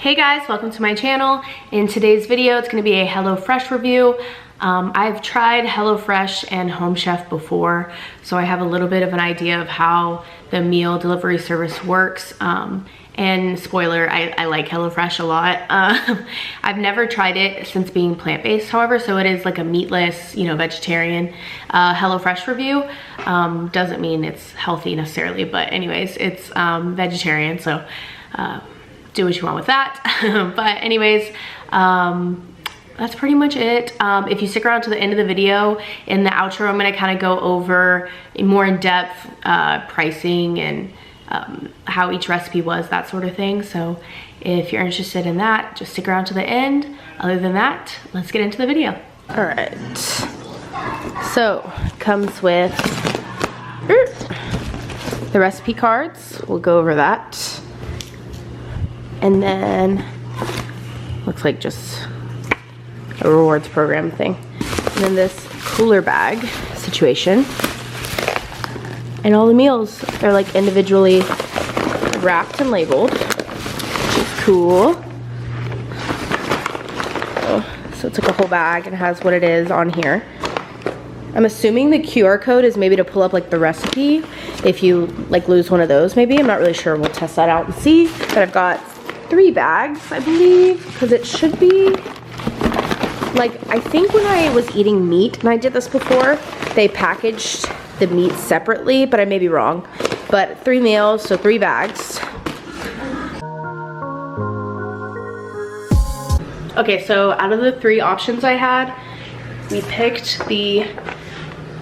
Hey guys, welcome to my channel. In today's video, it's gonna be a HelloFresh review. I've tried HelloFresh and Home Chef before, so I have a little bit of an idea of how the meal delivery service works. And spoiler, I like HelloFresh a lot. I've never tried it since being plant-based, however, so it is like a meatless, vegetarian HelloFresh review. Doesn't mean it's healthy necessarily, but anyways, it's vegetarian, so do what you want with that. But anyways, that's pretty much it. If you stick around to the end of the video, in the outro, I'm gonna kind of go over more in-depth pricing and how each recipe was, that sort of thing. So if you're interested in that, just stick around to the end. Other than that, let's get into the video. All right, so it comes with the recipe cards. We'll go over that. And then looks like just a rewards program thing. And then this cooler bag situation. And all the meals are like individually wrapped and labeled, which is cool. So it's like a whole bag and it has what it is on here. I'm assuming the QR code is maybe to pull up like the recipe if you like lose one of those maybe. I'm not really sure. We'll test that out and see. But I've got 3 bags, I believe, because it should be like, I think when I was eating meat, and I did this before, they packaged the meat separately, but I may be wrong. But 3 meals, so 3 bags. Okay, so out of the 3 options I had, we picked the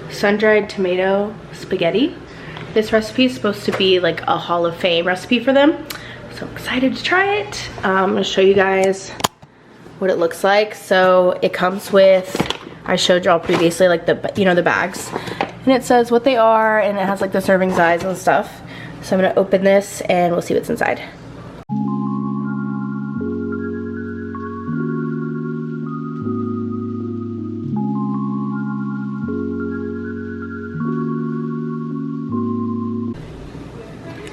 sun-dried tomato spaghetti. This recipe is supposed to be like a Hall of Fame recipe for them. So I'm excited to try it. I'm gonna show you guys what it looks like. So it comes with, I showed y'all previously, like the bags. And it says what they are, and it has like the serving size and stuff. So I'm gonna open this and we'll see what's inside.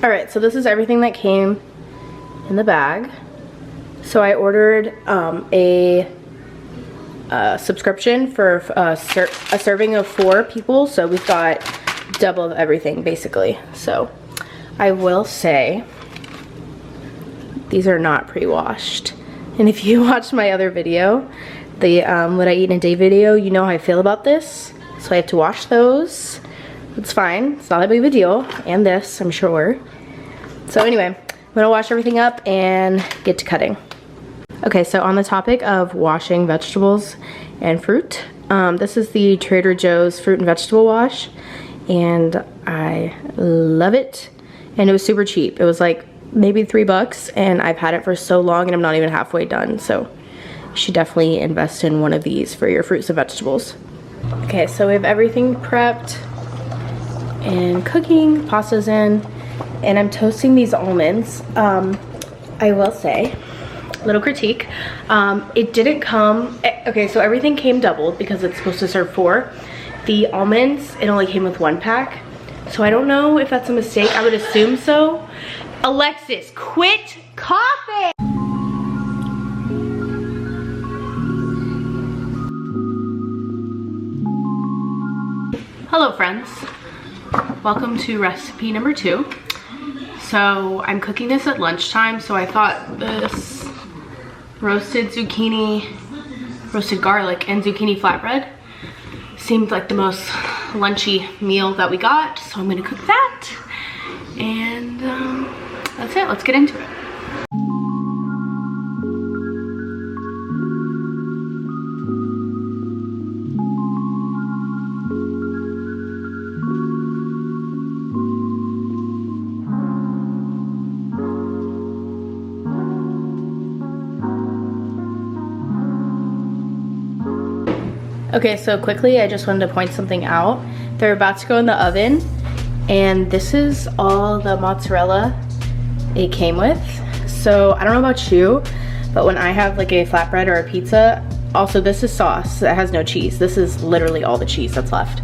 All right, so this is everything that came in the bag. So I ordered a subscription for a serving of 4 people, so we've got double of everything basically. So I will say these are not pre-washed, and if you watched my other video, the what I eat in a day video, you know how I feel about this. So I have to wash those. It's fine, it's not that big of a deal, and this, I'm sure. So anyway, I'm gonna wash everything up and get to cutting. Okay, so on the topic of washing vegetables and fruit, this is the Trader Joe's fruit and vegetable wash, and I love it. And it was super cheap. It was like maybe $3, and I've had it for so long and I'm not even halfway done. So you should definitely invest in one of these for your fruits and vegetables. Okay, so we have everything prepped and cooking, pasta's in, and I'm toasting these almonds. I will say, little critique, it didn't come, okay, so everything came doubled because it's supposed to serve 4. The almonds, it only came with 1 pack. So I don't know if that's a mistake. I would assume so. Alexis, quit coughing! Hello friends, welcome to recipe number 2. So I'm cooking this at lunchtime, so I thought this roasted zucchini, roasted garlic, and zucchini flatbread seemed like the most lunchy meal that we got, so I'm gonna cook that, and that's it. Let's get into it. Okay, so quickly, I just wanted to point something out. They're about to go in the oven, and this is all the mozzarella it came with. So I don't know about you, but when I have like a flatbread or a pizza, also this is sauce that has no cheese. This is literally all the cheese that's left.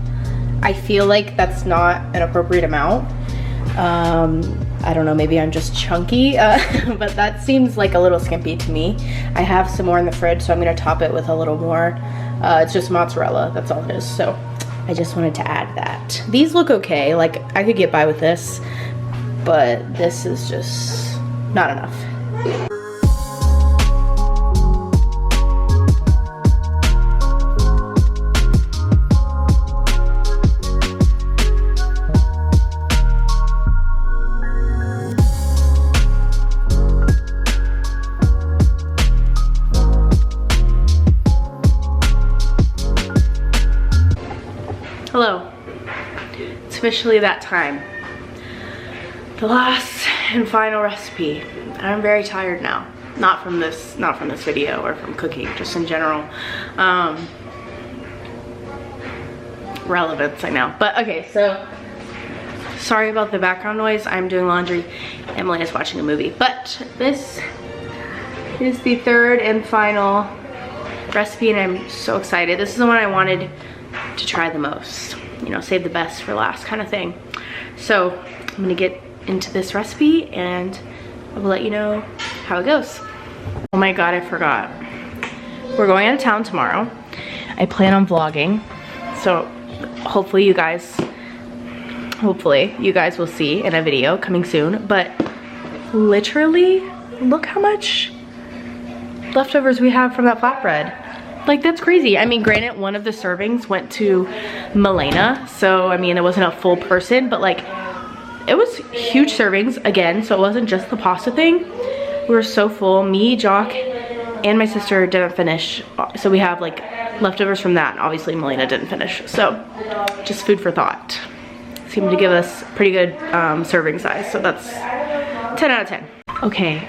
I feel like that's not an appropriate amount. I don't know, maybe I'm just chunky, but that seems like a little skimpy to me. I have some more in the fridge, so I'm gonna top it with a little more. It's just mozzarella, that's all it is. So I just wanted to add that. These look okay, like I could get by with this, but this is just not enough. Hello, it's officially that time. The last and final recipe. I'm very tired now. Not from this video or from cooking, just in general. Relevance, I know. But okay, so sorry about the background noise. I'm doing laundry. Emily is watching a movie. But this is the third and final recipe, and I'm so excited. This is the one I wanted to try the most. You know, save the best for last kind of thing. So I'm gonna get into this recipe and I will let you know how it goes. Oh my God, I forgot. We're going out of town tomorrow. I plan on vlogging. So hopefully you guys will see in a video coming soon. But literally, look how much leftovers we have from that flatbread. Like, that's crazy. I mean, granted, one of the servings went to Milena, so I mean, it wasn't a full person, but like, it was huge servings again, so it wasn't just the pasta thing. We were so full. Me, Jock, and my sister didn't finish, so we have like leftovers from that. Obviously, Milena didn't finish, so just food for thought. Seemed to give us pretty good serving size, so that's 10 out of 10. Okay,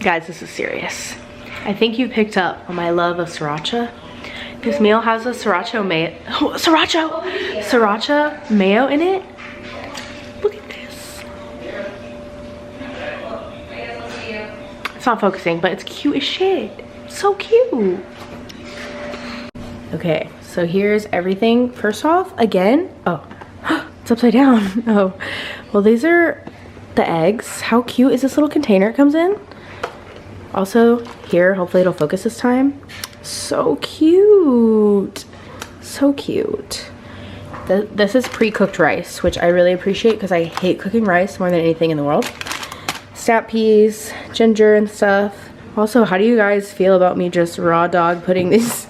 guys, this is serious. I think you picked up on my love of sriracha. This meal has a sriracha mayo in it. Look at this. It's not focusing, but it's cute as shit. So cute. Okay, so here's everything. First off, again, oh, it's upside down. Oh, well, these are the eggs. How cute is this little container it comes in? Also, here, hopefully it'll focus this time. So cute. So cute. This is pre-cooked rice, which I really appreciate because I hate cooking rice more than anything in the world. Snap peas, ginger and stuff. Also, how do you guys feel about me just raw dog putting this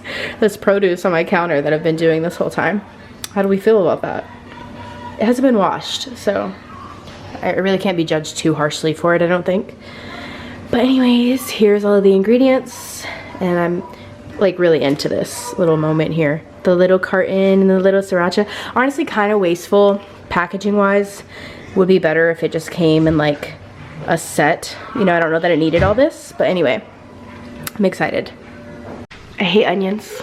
produce on my counter that I've been doing this whole time? How do we feel about that? It hasn't been washed, so I really can't be judged too harshly for it, I don't think. But anyways, here's all of the ingredients, and I'm like really into this little moment here. The little carton and the little sriracha. Honestly, kind of wasteful packaging wise. Would be better if it just came in like a set. You know, I don't know that it needed all this, but anyway, I'm excited. I hate onions.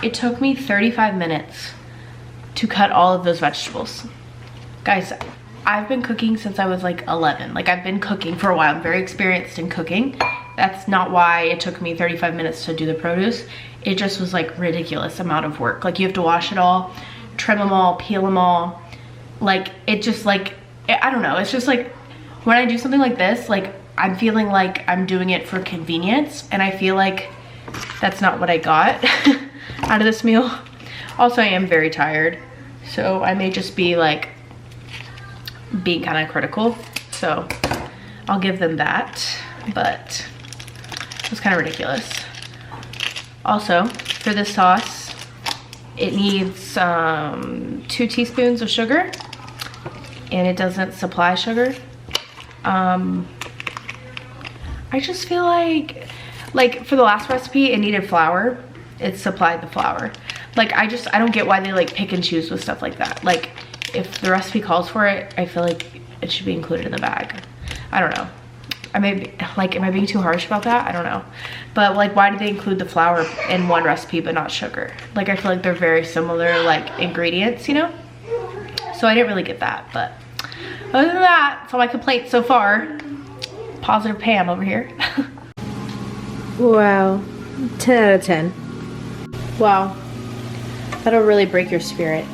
It took me 35 minutes to cut all of those vegetables. Guys, I've been cooking since I was like 11. Like, I've been cooking for a while. I'm very experienced in cooking. That's not why it took me 35 minutes to do the produce. It just was like ridiculous amount of work. Like, you have to wash it all, trim them all, peel them all. Like, it just like, I don't know. It's just like, when I do something like this, like, I'm feeling like I'm doing it for convenience. And I feel like that's not what I got out of this meal. Also, I am very tired. So I may just be like, being kind of critical, so I'll give them that, but it was kind of ridiculous. Also, for this sauce, it needs 2 teaspoons of sugar, and it doesn't supply sugar. I just feel like for the last recipe, it needed flour. It supplied the flour. Like, I don't get why they like pick and choose with stuff like that. Like, if the recipe calls for it, I feel like it should be included in the bag. I don't know. Am I being too harsh about that? I don't know. But like, why did they include the flour in one recipe but not sugar? Like, I feel like they're very similar like ingredients, you know? So I didn't really get that, but other than that, that's all my complaints so far. Positive Pam over here. Wow, 10 out of 10. Wow, that'll really break your spirit.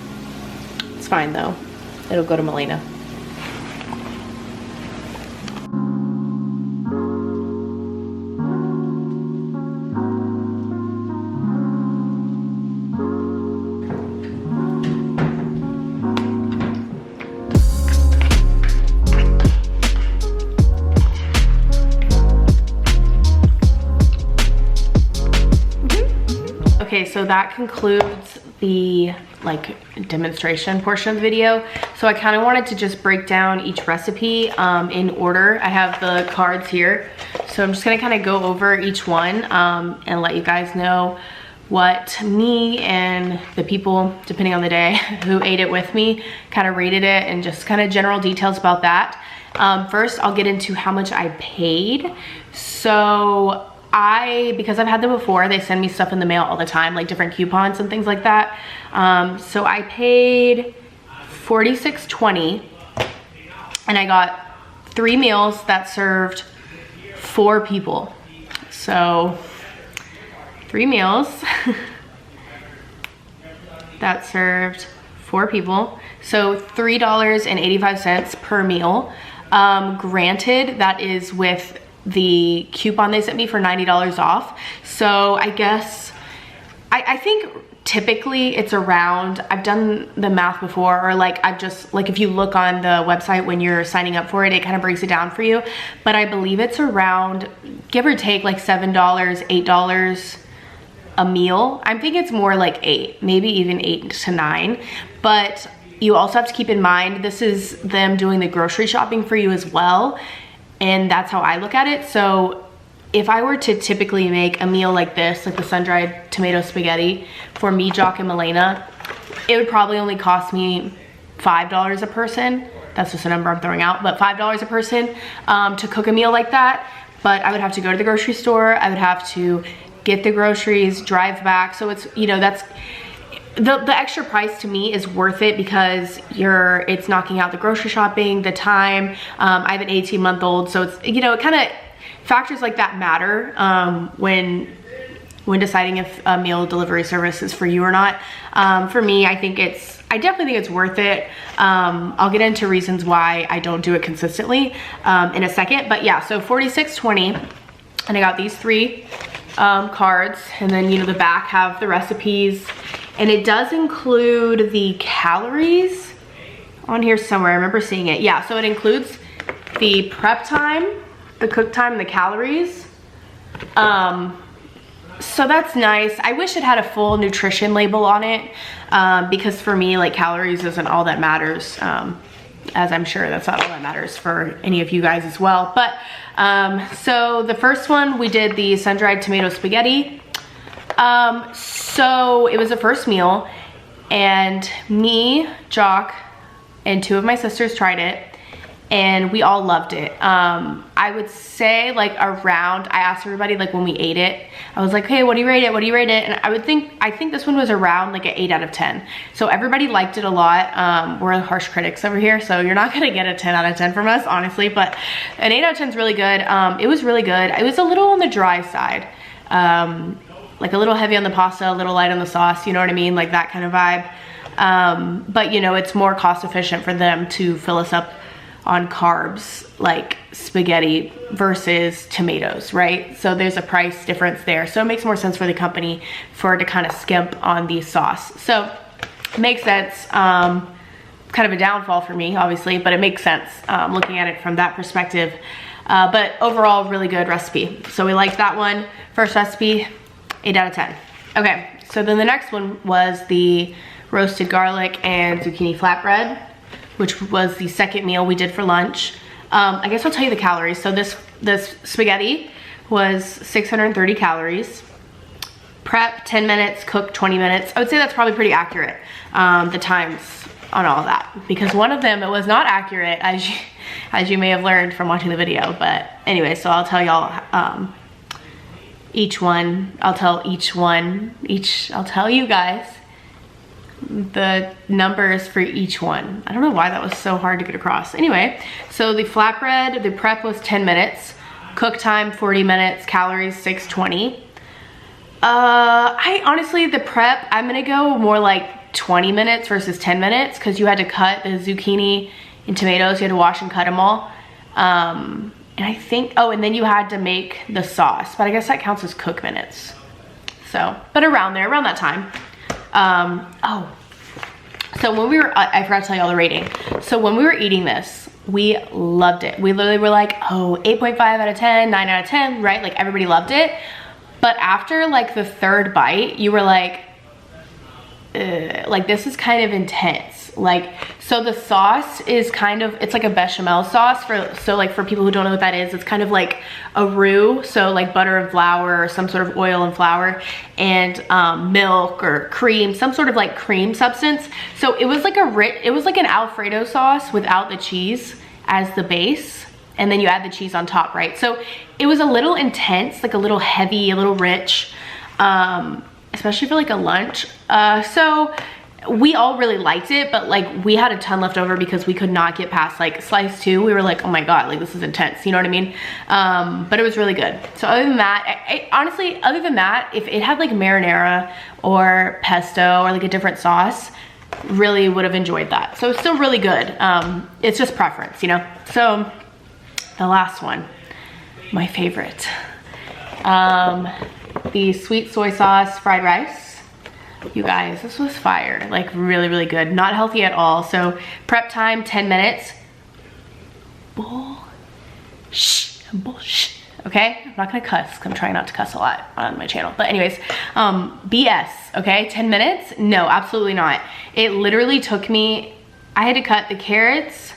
It's fine though. It'll go to Milena. Okay, so that concludes the like demonstration portion of the video. So I kind of wanted to just break down each recipe in order. I have the cards here, so I'm just gonna kind of go over each one and let you guys know what me and the people, depending on the day, who ate it with me kind of rated it, and just kind of general details about that. First, I'll get into how much I paid. So because I've had them before, they send me stuff in the mail all the time, like different coupons and things like that. So I paid $46.20, and I got 3 meals that served 4 people. So 3 meals that served 4 people. So $3.85 per meal. Granted, that is with the coupon they sent me for $90 off. So I guess, I think typically it's around, I've done the math before, or like I've just, like if you look on the website when you're signing up for it, it kind of breaks it down for you. But I believe it's around, give or take, like $7, $8 a meal. I think it's more like 8, maybe even 8 to 9. But you also have to keep in mind, this is them doing the grocery shopping for you as well. And that's how I look at it. So if I were to typically make a meal like this, like the sun-dried tomato spaghetti for me, Jock, and Milena, it would probably only cost me $5 a person. That's just a number I'm throwing out, but $5 a person to cook a meal like that. But I would have to go to the grocery store. I would have to get the groceries, drive back. So it's, you know, that's, the extra price to me is worth it because it's knocking out the grocery shopping, the time. I have an 18-month-old, so it's, you know, it kind of, factors like that matter when deciding if a meal delivery service is for you or not. For me, I definitely think it's worth it. I'll get into reasons why I don't do it consistently in a second. But yeah, so $46.20, and I got these 3 cards, and then, you know, the back have the recipes, and it does include the calories on here somewhere. I remember seeing it. Yeah, so it includes the prep time, the cook time, and the calories. So that's nice. I wish it had a full nutrition label on it because for me, like, calories isn't all that matters. As I'm sure that's not all that matters for any of you guys as well. But so the first one, we did the sun-dried tomato spaghetti. So it was the first meal, and me, Jock, and 2 of my sisters tried it, and we all loved it. I would say, like, I asked everybody, like, when we ate it, I was like, hey, what do you rate it? What do you rate it? And I think this one was around like an 8 out of 10. So everybody liked it a lot. We're harsh critics over here, so you're not gonna get a 10 out of 10 from us, honestly, but an 8 out of 10 is really good. It was really good. It was a little on the dry side. Like a little heavy on the pasta, a little light on the sauce, you know what I mean? Like that kind of vibe. But you know, it's more cost efficient for them to fill us up on carbs like spaghetti versus tomatoes, right? So there's a price difference there. So it makes more sense for the company to kind of skimp on the sauce. So it makes sense. Kind of a downfall for me, obviously, but it makes sense looking at it from that perspective. But overall, really good recipe. So we liked that one. First recipe, 8 out of 10. Okay, so then the next one was the roasted garlic and zucchini flatbread, which was the second meal we did for lunch. I guess I'll tell you the calories. So this spaghetti was 630 calories. Prep, 10 minutes, cook 20 minutes. I would say that's probably pretty accurate, the times on all of that. Because one of them, it was not accurate, as you may have learned from watching the video. But anyway, so I'll tell y'all I'll tell you guys the numbers for each one. I don't know why that was so hard to get across. Anyway, so the flatbread, the prep was 10 minutes, cook time 40 minutes, calories 620. I honestly, the prep, I'm gonna go more like 20 minutes versus 10 minutes because you had to cut the zucchini and tomatoes, you had to wash and cut them all. And I think, oh, and then you had to make the sauce, but I guess that counts as cook minutes. So, but around there, around that time. Oh, so when we were, I forgot to tell y'all the rating. So when we were eating this, we loved it. We literally were like, oh, 8.5 out of 10, 9 out of 10, right? Like everybody loved it. But after like the third bite, you were like this is kind of intense. Like, so the sauce is kind of, it's like a bechamel sauce so like for people who don't know what that is, it's kind of like a roux, so like butter and flour or some sort of oil and flour and milk or cream, some sort of like cream substance. So it was like it was like an Alfredo sauce without the cheese as the base, and then you add the cheese on top, right? So it was a little intense, like a little heavy, a little rich, especially for like a lunch. So we all really liked it, but like we had a ton left over because we could not get past like slice 2. We were like, oh my God, like this is intense, you know what I mean? But it was really good. So other than that, honestly, other than that, if it had like marinara or pesto or like a different sauce, really would have enjoyed that. So it's still really good. It's just preference, you know? So the last one, my favorite, the sweet soy sauce fried rice. You guys, this was fire. Like really, really good. Not healthy at all. So prep time, 10 minutes. Bullshit. Okay? I'm not gonna cuss, 'cause I'm trying not to cuss a lot on my channel. But anyways, BS, okay? 10 minutes? No, absolutely not. It literally took me, I had to cut the carrots,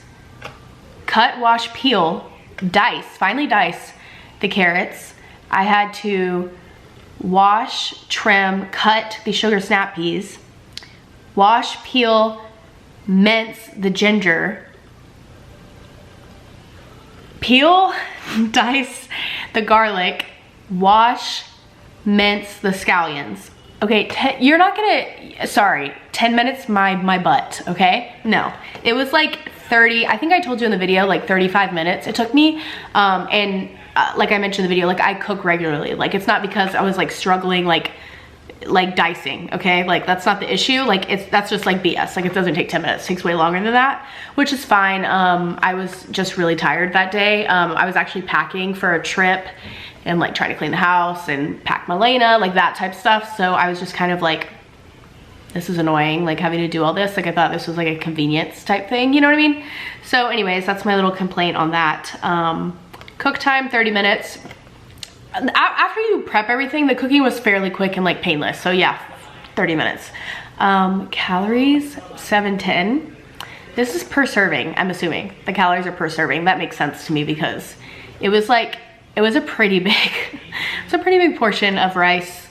cut, wash, peel, finally dice the carrots. I had to wash, trim, cut the sugar snap peas, wash, peel, mince the ginger, peel, dice the garlic, wash, mince the scallions. Okay, you're not gonna, sorry, 10 minutes my butt, okay? No, it was like 30, I think I told you in the video, like 35 minutes it took me, like I mentioned in the video, like I cook regularly. Like it's not because I was like struggling like dicing, okay? Like that's not the issue. Like that's just like BS. Like it doesn't take 10 minutes, it takes way longer than that, which is fine. I was just really tired that day. I was actually packing for a trip and like trying to clean the house and pack Milena, like that type of stuff. So I was just kind of like, this is annoying, like having to do all this. Like I thought this was like a convenience type thing, you know what I mean? So anyways, that's my little complaint on that. Cook time, 30 minutes. After you prep everything, the cooking was fairly quick and like painless. So yeah, 30 minutes. Calories, 710. This is per serving, I'm assuming. The calories are per serving. That makes sense to me because it was like, it was a pretty big portion of rice.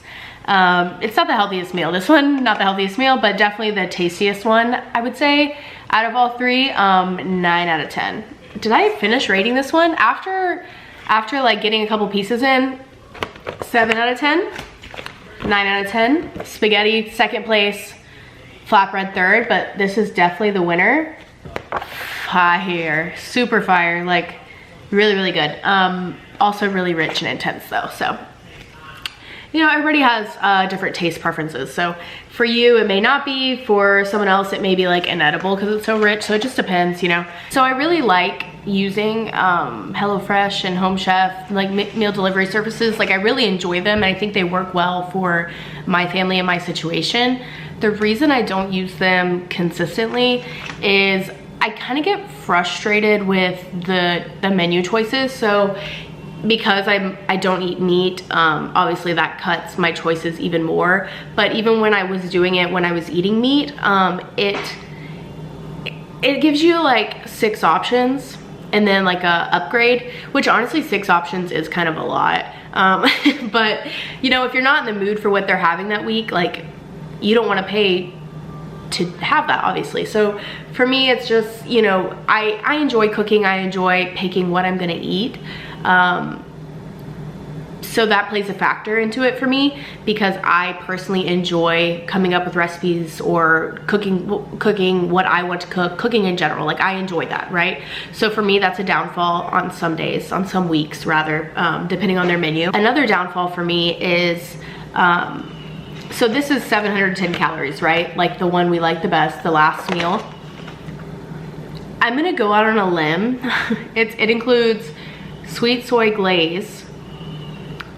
It's not the healthiest meal. This one, not the healthiest meal, but definitely the tastiest one, I would say. Out of all three, 9 out of 10. Did I finish rating this one? After like getting a couple pieces in, 7 out of 10, 9 out of 10. Spaghetti, second place, flatbread third, but this is definitely the winner. Fire, super fire, like really, really good. Also really rich and intense though, so. You know, everybody has different taste preferences. So for you, it may not be. For someone else, it may be like inedible because it's so rich. So it just depends, you know. So I really like using HelloFresh and Home Chef, like meal delivery services. Like I really enjoy them and I think they work well for my family and my situation. The reason I don't use them consistently is I kind of get frustrated with the menu choices. So because I don't eat meat, obviously that cuts my choices even more. But even when I was doing it, when I was eating meat, it gives you like 6 options and then like a upgrade, which honestly 6 options is kind of a lot. But you know, if you're not in the mood for what they're having that week, like you don't want to pay to have that, obviously. So for me, it's just, you know, I enjoy cooking. I enjoy picking what I'm gonna eat. So that plays a factor into it for me because I personally enjoy coming up with recipes or cooking what I want to cook, cooking in general. Like I enjoy that, right? So for me, that's a downfall on some days, on some weeks rather, depending on their menu. Another downfall for me is, so this is 710 calories, right? Like the one we like the best, the last meal. I'm gonna go out on a limb. It includes sweet soy glaze,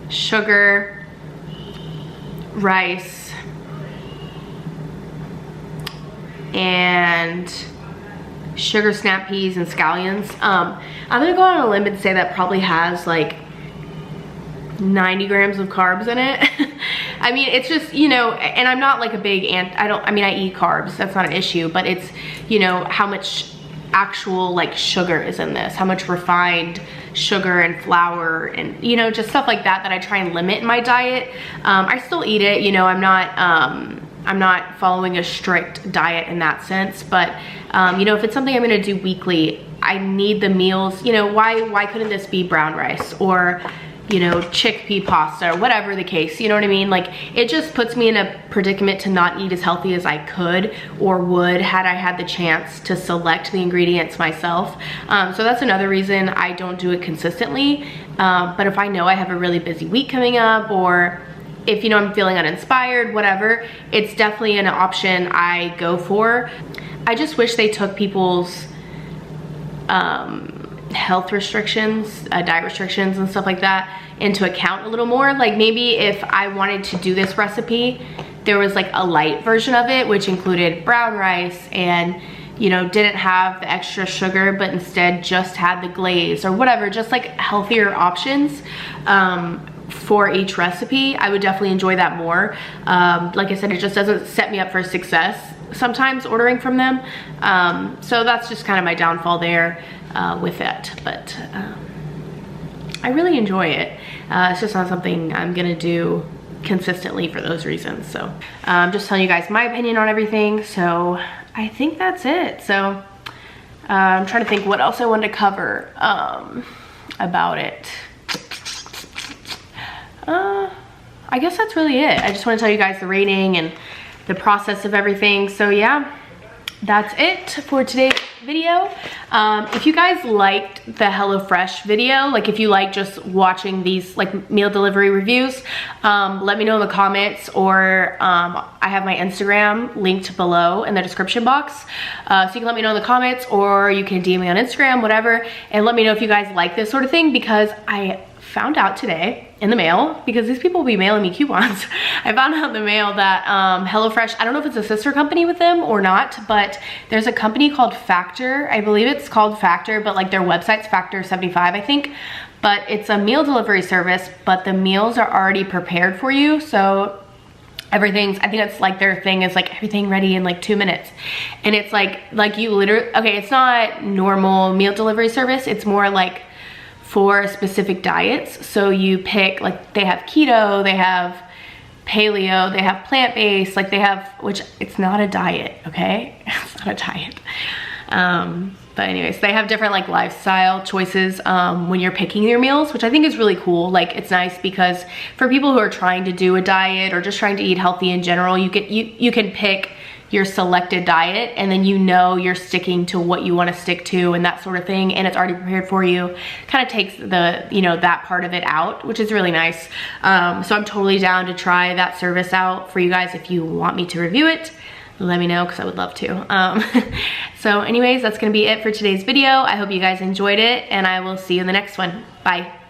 sugar, rice, and sugar snap peas and scallions. I'm gonna go on a limb and say that probably has like 90 grams of carbs in it. I mean, it's just, you know, and I'm not like a big I mean, I eat carbs, that's not an issue, but it's, you know, how much actual like sugar is in this, how much refined sugar and flour and, you know, just stuff like that I try and limit in my diet. I still eat it, you know, I'm not following a strict diet in that sense, but you know, if it's something I'm gonna do weekly, I need the meals, you know, why couldn't this be brown rice or, you know, chickpea pasta or whatever the case, you know what I mean? Like, it just puts me in a predicament to not eat as healthy as I could or would had I had the chance to select the ingredients myself. So that's another reason I don't do it consistently. But if I know I have a really busy week coming up, or if, you know, I'm feeling uninspired, whatever, it's definitely an option I go for. I just wish they took people's health restrictions, diet restrictions and stuff like that into account a little more. Like, maybe if I wanted to do this recipe, there was like a light version of it, which included brown rice and, you know, didn't have the extra sugar, but instead just had the glaze or whatever, just like healthier options for each recipe. I would definitely enjoy that more. Like I said, it just doesn't set me up for success sometimes ordering from them. So that's just kind of my downfall there with it, but I really enjoy it. It's just not something I'm gonna do consistently for those reasons. So I'm just telling you guys my opinion on everything. So I think that's it. So I'm trying to think what else I wanted to cover about it. I guess that's really it. I just want to tell you guys the rating and the process of everything. So yeah, that's it for today's video. If you guys liked the HelloFresh video, like if you like just watching these like meal delivery reviews, let me know in the comments, or I have my Instagram linked below in the description box. So you can let me know in the comments, or you can DM me on Instagram, whatever, and let me know if you guys like this sort of thing, because I found out today in the mail, because these people will be mailing me coupons. I found out in the mail that HelloFresh, I don't know if it's a sister company with them or not, but there's a company called Factor. I believe it's called Factor, but like their website's Factor 75, I think. But it's a meal delivery service, but the meals are already prepared for you. So everything's, I think it's like their thing is like everything ready in like 2 minutes. And it's like you literally, okay, it's not normal meal delivery service. It's more like for specific diets. So you pick, like they have keto, they have paleo, they have plant-based, like they have, which it's not a diet, okay? It's not a diet. But anyways, they have different like lifestyle choices when you're picking your meals, which I think is really cool. Like, it's nice because for people who are trying to do a diet or just trying to eat healthy in general, you can pick your selected diet, and then you know you're sticking to what you want to stick to and that sort of thing, and it's already prepared for you. Kind of takes the, you know, that part of it out, which is really nice. So I'm totally down to try that service out for you guys. If you want me to review it, let me know, because I would love to. So anyways, that's gonna be it for today's video. I hope you guys enjoyed it, and I will see you in the next one. Bye.